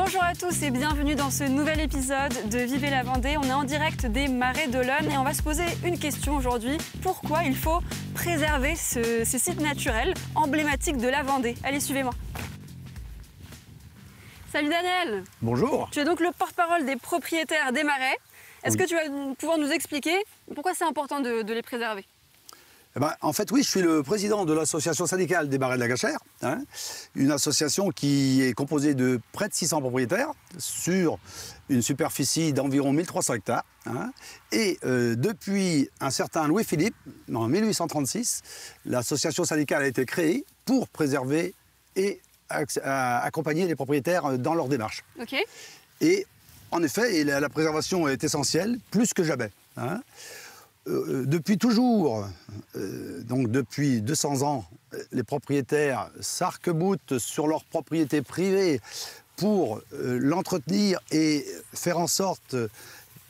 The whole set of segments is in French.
Bonjour à tous et bienvenue dans ce nouvel épisode de Vivez la Vendée. On est en direct des Marais d'Olonne et on va se poser une question aujourd'hui. Pourquoi il faut préserver ces sites naturels emblématiques de la Vendée? Allez, suivez-moi. Salut Daniel. Bonjour. Tu es donc le porte-parole des propriétaires des marais. Est-ce que tu vas pouvoir nous expliquer pourquoi c'est important de les préserver? En fait, oui, je suis le président de l'association syndicale des Marais de la Gachère, une association qui est composée de près de 600 propriétaires sur une superficie d'environ 1300 hectares. Et depuis un certain Louis-Philippe, en 1836, l'association syndicale a été créée pour préserver et accompagner les propriétaires dans leur démarche. Okay. Et en effet, la préservation est essentielle, plus que jamais. Depuis toujours, donc depuis 200 ans, les propriétaires s'arc-boutent sur leur propriété privée pour l'entretenir et faire en sorte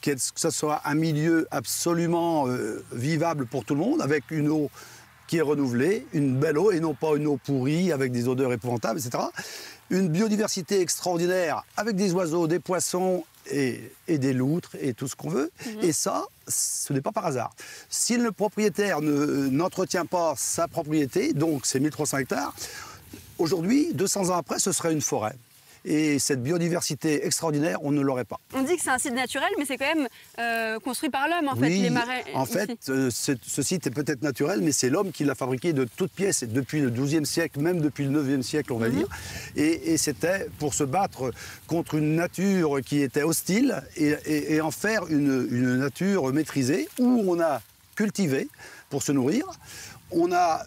que ce soit un milieu absolument vivable pour tout le monde, avec une eau qui est renouvelée, une belle eau et non pas une eau pourrie avec des odeurs épouvantables, etc. Une biodiversité extraordinaire avec des oiseaux, des poissons et des loutres et tout ce qu'on veut. Et ça, ce n'est pas par hasard. Si le propriétaire n'entretient pas sa propriété, donc ses 1300 hectares, aujourd'hui, 200 ans après, ce serait une forêt. Et cette biodiversité extraordinaire, on ne l'aurait pas. On dit que c'est un site naturel, mais c'est quand même construit par l'homme, en fait, les marais. En fait, ce site est peut-être naturel, mais c'est l'homme qui l'a fabriqué de toutes pièces, depuis le XIIe siècle, même depuis le IXe siècle, on va dire. Et c'était pour se battre contre une nature qui était hostile et en faire une nature maîtrisée, où on a cultivé pour se nourrir. On a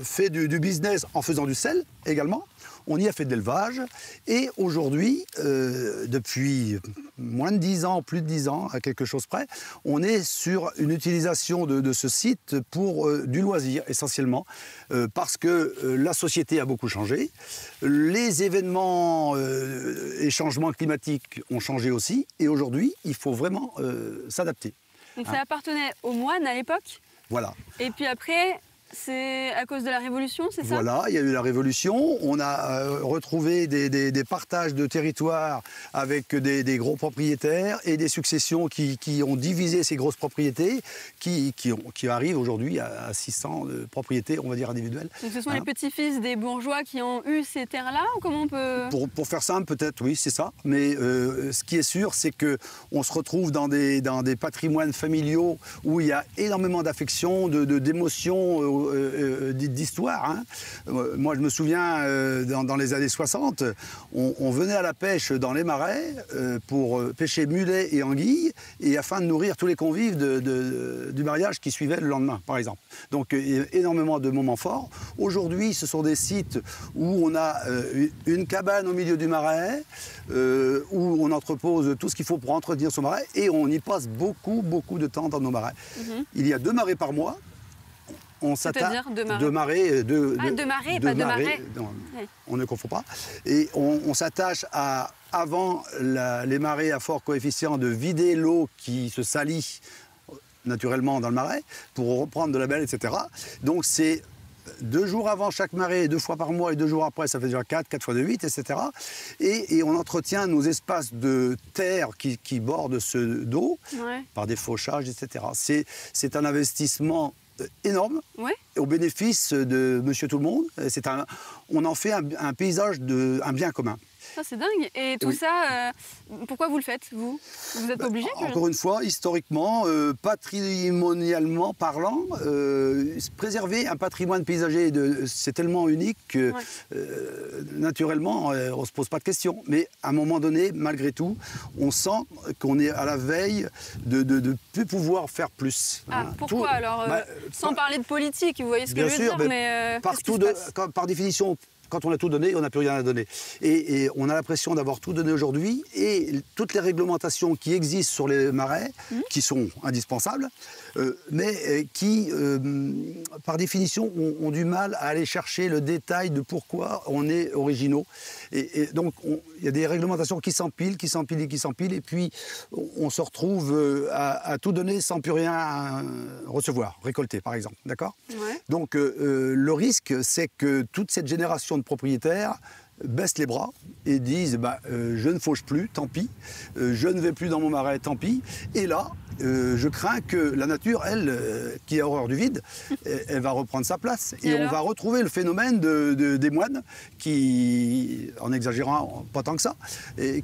fait du business en faisant du sel également. On y a fait de l'élevage et aujourd'hui, depuis moins de 10 ans, plus de 10 ans, à quelque chose près, on est sur une utilisation de ce site pour du loisir essentiellement, parce que la société a beaucoup changé, les événements et changements climatiques ont changé aussi et aujourd'hui, il faut vraiment s'adapter. Donc ça appartenait aux moines à l'époque? Voilà. Et puis après, c'est à cause de la Révolution, c'est ça? Voilà, il y a eu la Révolution. On a retrouvé des partages de territoires avec des gros propriétaires et des successions qui ont divisé ces grosses propriétés, qui arrivent aujourd'hui à 600 propriétés, on va dire, individuelles. Donc ce sont les petits-fils des bourgeois qui ont eu ces terres-là, ou comment on peut... Pour faire simple, peut-être, oui, c'est ça. Mais ce qui est sûr, c'est qu'on se retrouve dans des patrimoines familiaux où il y a énormément d'affection, d'émotions, d'histoire. Moi, je me souviens, dans les années 60, on venait à la pêche dans les marais pour pêcher mulets et anguilles, et afin de nourrir tous les convives du mariage qui suivait le lendemain, par exemple. Donc, énormément de moments forts. Aujourd'hui, ce sont des sites où on a une cabane au milieu du marais, où on entrepose tout ce qu'il faut pour entretenir son marais, et on y passe beaucoup, beaucoup de temps dans nos marais. Il y a 2 marées par mois. C'est-à-dire deux marées. Deux marées, pas deux marais. Non, on ne confond pas. Et on s'attache à, avant les marées à fort coefficient, de vider l'eau qui se salit naturellement dans le marais pour reprendre de la belle, etc. Donc c'est 2 jours avant chaque marée, 2 fois par mois, et 2 jours après, ça fait déjà 4 fois de 8, etc. Et on entretient nos espaces de terre qui bordent ce dos par des fauchages, etc. C'est un investissement énorme, au bénéfice de monsieur tout le monde. On en fait un paysage, un bien commun. Ça, c'est dingue. Et tout ça, pourquoi vous le faites, vous? Vous êtes obligé? Encore une fois, historiquement, patrimonialement parlant, préserver un patrimoine paysager, c'est tellement unique que, naturellement, on ne se pose pas de questions. Mais à un moment donné, malgré tout, on sent qu'on est à la veille de ne plus pouvoir faire plus. Pourquoi alors sans parler de politique, vous voyez ce que je veux dire, mais par définition, quand on a tout donné, on n'a plus rien à donner. Et on a l'impression d'avoir tout donné aujourd'hui. Et toutes les réglementations qui existent sur les marais, qui sont indispensables, mais qui, par définition, ont du mal à aller chercher le détail de pourquoi on est originaux. Et donc, il y a des réglementations qui s'empilent, et puis on se retrouve à tout donner sans plus rien recevoir, récolter, par exemple. D'accord ? Donc, le risque, c'est que toute cette génération de propriétaires baissent les bras et disent je ne fauche plus, tant pis, je ne vais plus dans mon marais, tant pis. Et là, je crains que la nature, elle, qui a horreur du vide, elle va reprendre sa place. Et on va retrouver le phénomène des moines qui, en exagérant pas tant que ça,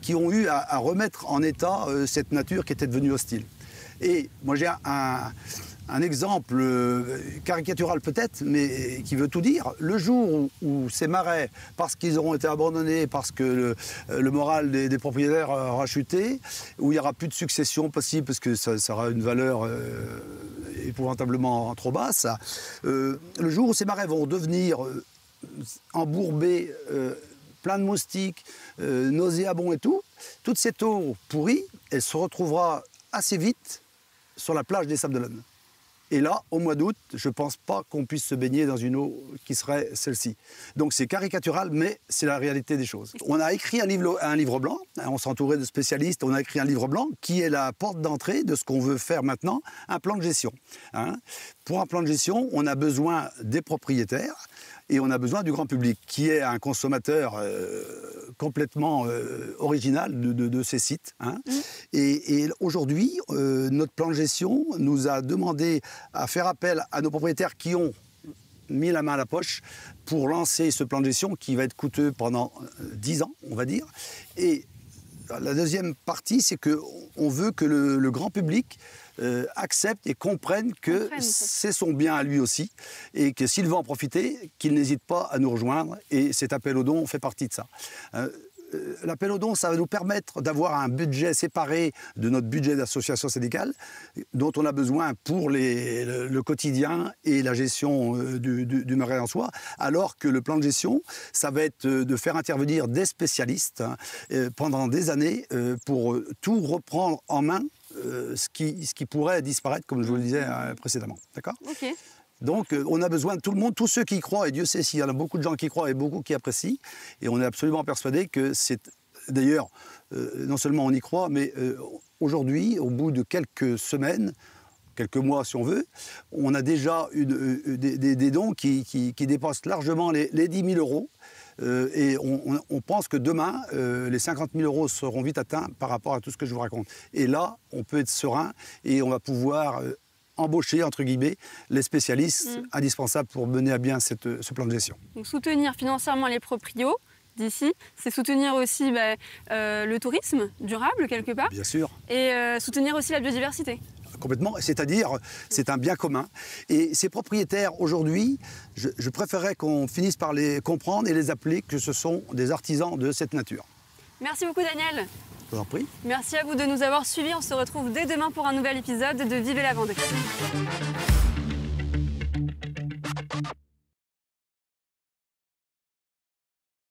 qui ont eu à remettre en état cette nature qui était devenue hostile. Et moi j'ai un exemple caricatural peut-être, mais qui veut tout dire. Le jour où ces marais, parce qu'ils auront été abandonnés, parce que le moral des propriétaires aura chuté, où il n'y aura plus de succession possible, parce que ça aura une valeur épouvantablement trop basse, le jour où ces marais vont devenir embourbés, plein de moustiques, nauséabonds et tout, toute cette eau pourrie, elle se retrouvera assez vite sur la plage des Sables d'Olonne. Et là, au mois d'août, je ne pense pas qu'on puisse se baigner dans une eau qui serait celle-ci. Donc c'est caricatural, mais c'est la réalité des choses. On a écrit un livre blanc, on s'est entouré de spécialistes, on a écrit un livre blanc qui est la porte d'entrée de ce qu'on veut faire maintenant, un plan de gestion. Pour un plan de gestion, on a besoin des propriétaires et on a besoin du grand public, qui est un consommateur complètement original de ces sites. Et aujourd'hui, notre plan de gestion nous a demandé à faire appel à nos propriétaires qui ont mis la main à la poche pour lancer ce plan de gestion qui va être coûteux pendant 10 ans, on va dire. Et la deuxième partie, c'est qu'on veut que le grand public accepte et comprenne que c'est son bien à lui aussi et que s'il veut en profiter, qu'il n'hésite pas à nous rejoindre. Et cet appel aux dons fait partie de ça. L'appel aux dons, ça va nous permettre d'avoir un budget séparé de notre budget d'association syndicale dont on a besoin pour le quotidien et la gestion du marais en soi, alors que le plan de gestion, ça va être de faire intervenir des spécialistes pendant des années pour tout reprendre en main, ce qui pourrait disparaître, comme je vous le disais précédemment. D'accord ? Okay. Donc on a besoin de tout le monde, tous ceux qui y croient, et Dieu sait s'il y en a beaucoup de gens qui y croient et beaucoup qui apprécient, et on est absolument persuadé que c'est, d'ailleurs, non seulement on y croit, mais aujourd'hui, au bout de quelques semaines, quelques mois si on veut, on a déjà des dons qui dépassent largement les 10 000 euros. Et on pense que demain, les 50 000 euros seront vite atteints par rapport à tout ce que je vous raconte. Et là, on peut être serein et on va pouvoir embaucher, entre guillemets, les spécialistes indispensables pour mener à bien ce plan de gestion. Donc soutenir financièrement les proprios d'ici, c'est soutenir aussi le tourisme durable quelque part. Bien sûr. Et soutenir aussi la biodiversité. Complètement, c'est-à-dire, c'est un bien commun. Et ces propriétaires, aujourd'hui, je préférerais qu'on finisse par les comprendre et les appeler que ce sont des artisans de cette nature. Merci beaucoup Daniel. Je vous en prie. Merci à vous de nous avoir suivis. On se retrouve dès demain pour un nouvel épisode de Vivez la Vendée.